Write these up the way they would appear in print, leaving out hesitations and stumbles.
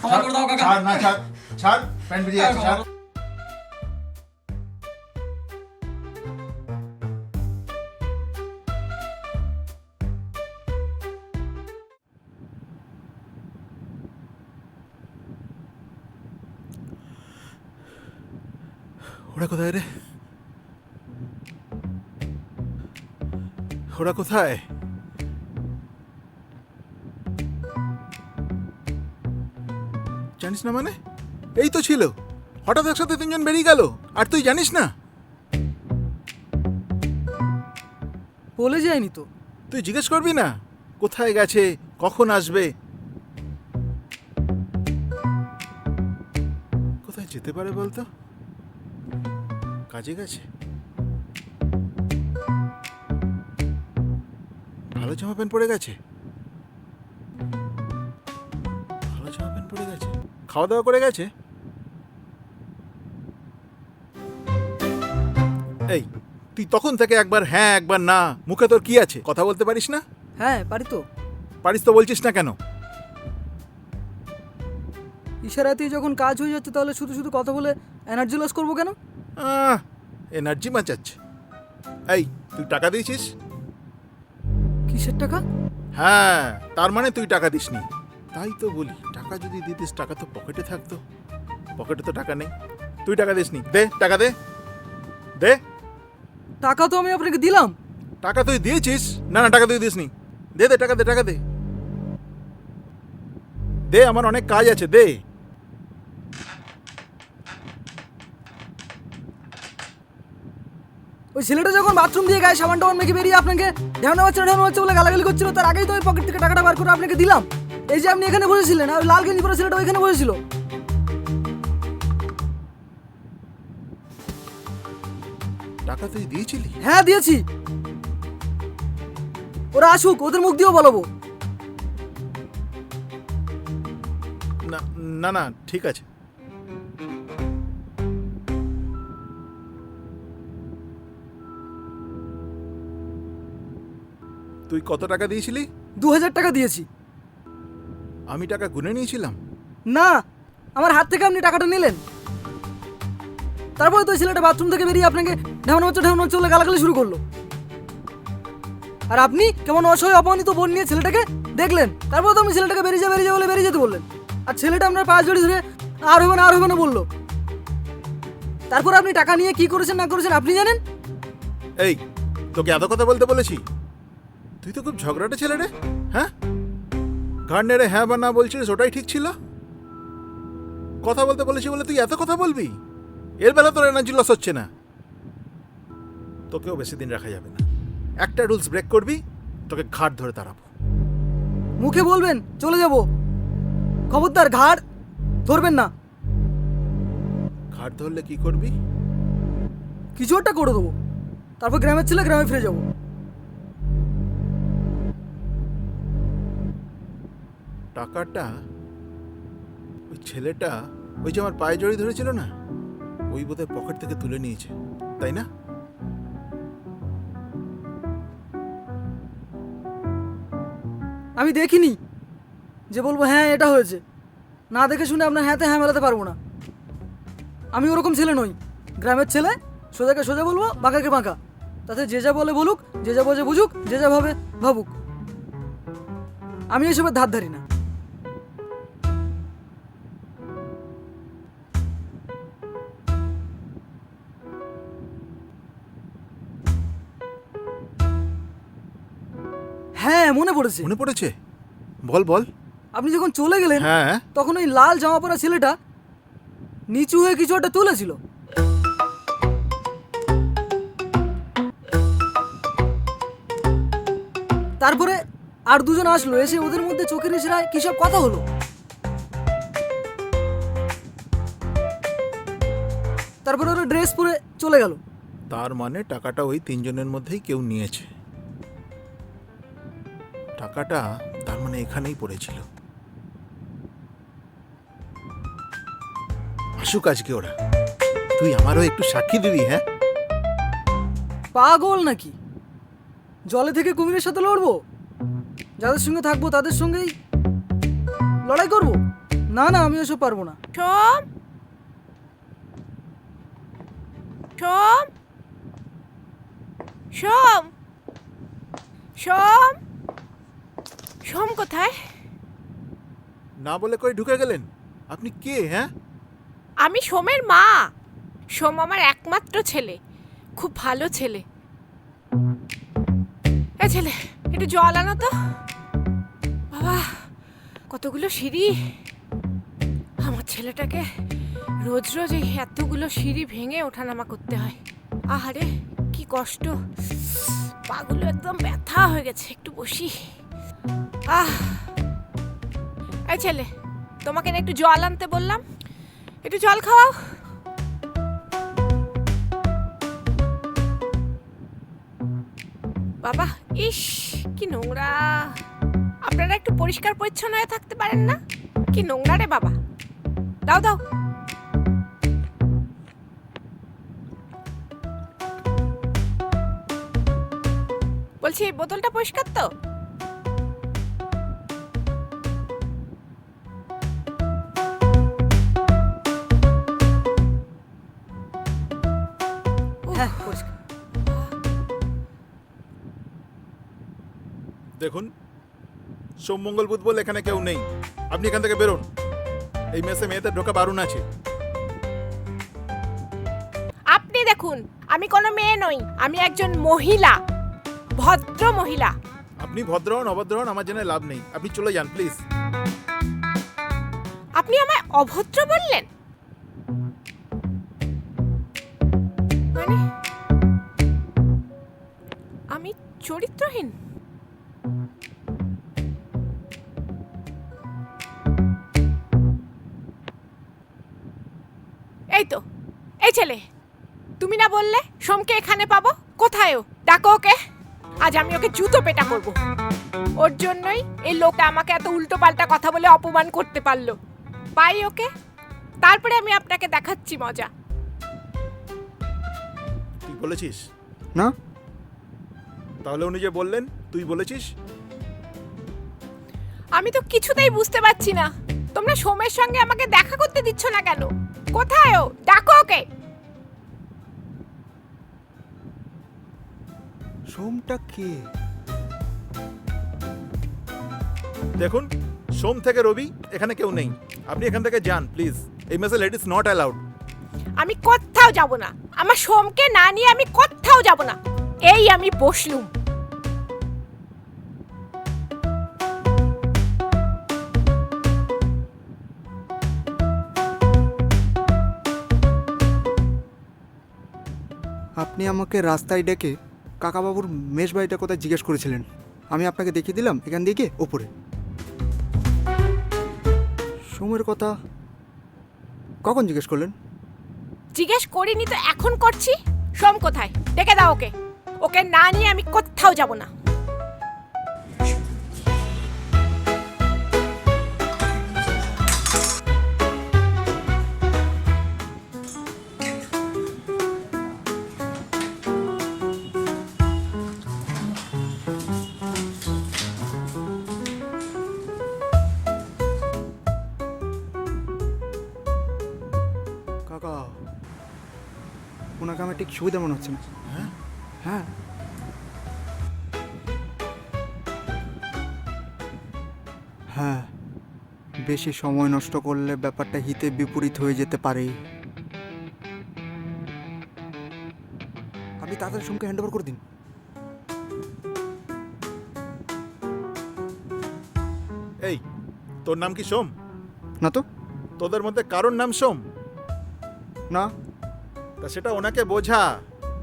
ক্ষমা করে দাও কাকা। ছাড় না, ছাড় ছাড়, প্যান্ট বেরিয়ে যাচ্ছে, ছাড়। ওরা কোথায় রে? ওরা কোথায়? জানিস না মানে? এই তো ছিল, হঠাৎ একসাথে তিনজন বেরিয়ে গেল, আর তুই জানিস না? বলে যায়নি তো। তুই জিজ্ঞেস করবি না কোথায় গেছে, কখন আসবে? কোথায় যেতে পারে বলতো? কাজে গেছে? ভালো জামা প্যান্ট পরে গেছে? ভালো জামা প্যান্ট পরে গেছে? খাওয়া দাওয়া করে গেছে? এই, তুই তখন থেকে একবার হ্যাঁ একবার না, মুখে তোর কি আছে? কথা বলতে পারিস না? হ্যাঁ পারি তো। পারিস তো বলছিস না কেন? ইশারাতেই যখন কাজ হয়ে যাচ্ছে তাহলে শুধু শুধু কথা বলে এনার্জি লস করবো কেন? এনার্জি বাঁচাচ্ছে। এই, তুই টাকা দিয়েছিস? কিসের টাকা? হ্যাঁ, তার মানে তুই টাকা দিসনি। তাই তো বলি, টাকা যদি দিতিস, টাকা তো পকেটে থাকতো। পকেটে তো টাকা নেই, তুই টাকা দিসনি। দে টাকা, দে দে। টাকা তো আমি আপনাকে দিলাম। টাকা তুই দিয়েছিস? না না, টাকা তুই দিসনি। দে দে, টাকা দে, টাকা দে। দে, আমার অনেক কাজ আছে, দে। ওই ছেলেটা যখন বাথরুম দিয়ে গায়ে সাবান টাবান মেখে বেরিয়ে আপনাকে ঢেউনা বাচ্চা বলে গালাগালি করছিল, তার আগেই তো ওই পকেট থেকে টাকাটা বার করে আপনাকে দিলাম। এই যে আপনি এখানে বসেছিলেন, আর ওই লাল গেঞ্জি পরা ছেলেটা ওইখানে বসেছিল। টাকা তুই দিয়েছিলি? হ্যাঁ দিয়েছি। ওরা আসুক, ওদের মুখ দিয়েও বলবো। না না না, ঠিক আছে। তুই কত টাকা দিয়েছিলি? 2000 টাকা দিয়েছি। আমি টাকা গুনে নিয়েছিলাম। না, আমার হাত থেকে আপনি টাকাটা নিলেন। তারপরে তো ওই ছেলেটা বাথরুম থেকে বেরিয়ে আপনাকে ঢেউনা বাচ্চা বলে গালাগালি শুরু করলো। আর আপনি কেমন অসহায় অপমানিত বোন নিয়ে ছেলেটাকে দেখলেন। তারপরে তো আপনি ছেলেটাকে বেরিয়ে যেতে বললেন। আর ছেলেটা আপনার পা জড়ি ধরে আর হবে না বললো। তারপর আপনি টাকা নিয়ে কি করেছেন না করেছেন আপনি জানেন। এই, তোকে এত কথা বলতে বলেছি? তুই তো খুব ঝগড়াটে ছেলে রে। হ্যাঁ, ঘাড় নেড়ে হ্যাঁ বা না বলছিস, ওটাই ঠিক ছিল। কথা বলতে বলেছি বলে তুই এত কথা বলবি? এর বেলা তোর এনার্জি লস হচ্ছে না? তোকেও বেশি দিন রাখা যাবে না। একটা রুলস ব্রেক করবি, তোকে ঘাট ধরে দাঁড়াবো। মুখে বলবেন চলে যাব, খবরদার ঘাড় ধরবেন না। ঘাট ধরলে কি করবি? কিছু একটা করে দেবো, তারপর গ্রামের ছেলে গ্রামে ফিরে যাবো। টাকাটা ওই ছেলেটা, ওই যে আমার পায়ে জড়িয়ে ধরেছিল না, ওই বোধহয় পকেট থেকে তুলে নিয়েছে, তাই না? আমি দেখিনি যে বলবো হ্যাঁ এটা হয়েছে। না দেখে শুনে আপনার হ্যাঁতে হ্যাঁ মেলাতে পারবো না। আমি ওরকম ছেলে নই, গ্রামের ছেলে। সোজাকে সোজা বলবো, বাঁকাকে বাঁকা। তাতে যে যা বলে বলুক, যে যা বোঝে বুঝুক, যে যা ভাবে ভাবুক। আমি এসবের ধার ধারি না। হ্যাঁ মনে পড়েছে। মনে পড়েছে? বল বল। আপনি যখন চলে গেলেন, হ্যাঁ, তখন ওই লাল জামা পরা ছেলেটা নিচু হয়ে কিছু একটা তুলেছিল। তারপরে আর দুজন আসলো, এসে ওদের মধ্যে চোখের ইশারায় কি সব কথা হলো। তারপরে ওরা ড্রেস পরে চলে গেল। তার মানে টাকাটা ওই তিনজনের মধ্যেই কেউ নিয়েছে। টাকাটা তার মানে এখানেই পড়েছিল। আসুক আজকে ওরা, তুই আমারও একটু সাক্ষী দিবি। হ্যাঁ, পাগল নাকি? জলে থেকে কুমিরের সাথে লড়বো? যাদের সঙ্গে থাকবো তাদের সঙ্গেই লড়াই করব? না না, আমি ওসব পারবো না। সোম, সোম, সোম, সোম, সোম কোথায়? না বলে কই ঢুকে গেলেন? আপনি কে? হ্যাঁ, আমি সোমের মা। সোম আমার একমাত্র ছেলে, খুব ভালো ছেলে। এ ছেলে, একটু জল আনো তো। বাবা, কতগুলো সিঁড়ি! আমার ছেলেটাকে রোজ রোজ এই এতগুলো সিঁড়ি ভেঙে ওঠানামা করতে হয়। আহারে, কি কষ্ট! পাগুলো একদম ব্যথা হয়ে গেছে। একটু বসি। এই ছেলে, তোমাকে না একটু জল আনতে বললাম, একটু জল খাওয়াও। বাবা, ইস কি নোংরা! আপনারা একটু পরিষ্কার পরিচ্ছন্ন হয়ে থাকতে পারেন না? কি নোংরা রে বাবা! দাও দাও। বলছি, এই বোতলটা পরিষ্কার তো? হ্যাঁ, পরিষ্কার। দেখুন, সোম মঙ্গল বুধ বলে এখানে কেউ নেই। আপনি এখান থেকে বেরোন। এই মেসে মেয়েদের ঢোকা বারণ আছে। আপনি দেখুন, আমি কোনো মেয়ে নই, আমি একজন মহিলা, ভদ্র মহিলা। আপনি ভদ্র হন অভদ্র হন আমার জেনে লাভ নেই। আপনি চলে যান প্লিজ। আপনি আমায় অভদ্র বললেন? মানে আমি চরিত্রহীন? এই তো, এই ছেলে, তুমি না বললে সোমকে এখানে পাবো? কোথায় ও? ডাকো ওকে। আজ আমি ওকে জুতো পেটা করব। ওর জন্যই এই লোকটা আমাকে এত উল্টো পাল্টা কথা বলে অপমান করতে পারলো। পাই ওকে, তারপরে আমি আপনাকে দেখাচ্ছি মজা। তুই বলেছিস? না, তাহলে উনি যে বললেন তুই বলেছিস? আমি তো কিছুতেই বুঝতে পারছি না, তোমরা সোমের সঙ্গে আমাকে দেখা করতে দিচ্ছ না কেন? কোথায় ও? ডাকো ওকে। সোমটা কে? দেখুন, সোম থেকে রবি এখানে কেউ নেই। আপনি এখান থেকে যান প্লিজ। এই মেসে লেডিস নট অ্যালাউড। আমি কোথাও যাব না। আমার সোমকে না নিয়ে আমি কোথাও যাব না। এই আমি বসলুম। আপনি আমাকে রাস্তায় ডেকে কাকাবাবুর মেশ বাড়িটা কোথায় জিজ্ঞেস করেছিলেন। আমি আপনাকে দেখিয়ে দিলাম এখান দিয়ে গিয়ে ওপরে। সোমের কথা কখন জিজ্ঞেস করলেন? জিজ্ঞেস করিনি তো এখন করছি। সোম কোথায়? ডেকে দাও ওকে। ওকে না নিয়ে আমি কোথাও যাব না। কাকা, ওনাকে আমার ঠিক সুবিধা মনে হচ্ছে না। হ্যাঁ, হ্যাঁ, হ্যাঁ, বেশি সময় নষ্ট করলে ব্যাপারটা হিতে বিপরীত হয়ে যেতে পারে। আপনি তাড়াতাড়ি সোমকে হ্যান্ড ওভার করে দিন। এই তোর নাম কি সোম? না তো। তোদের মধ্যে কারোর নাম সোম? না। তা সেটা ওনাকে বোঝা।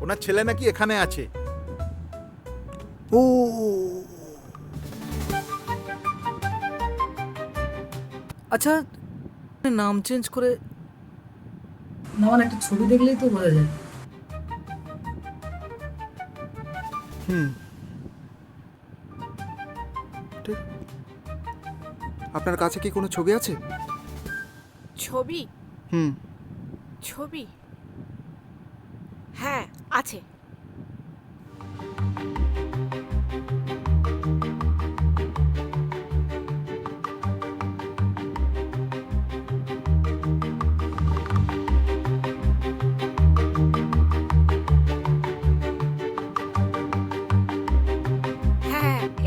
ওনার ছেলে নাকি এখানে আছে। ও, আচ্ছা, নাম চেঞ্জ করে না, মানে একটা ছবি দেখলেই তো বোঝা যায়। হুম, ঠিক। আপনার কাছে কি কোনো ছবি আছে? ছবি? হুম, ছবি? হ্যাঁ, আছে।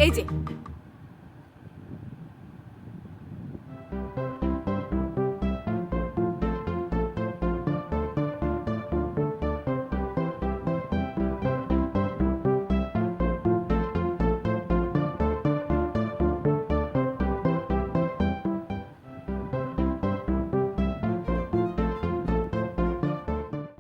এই যে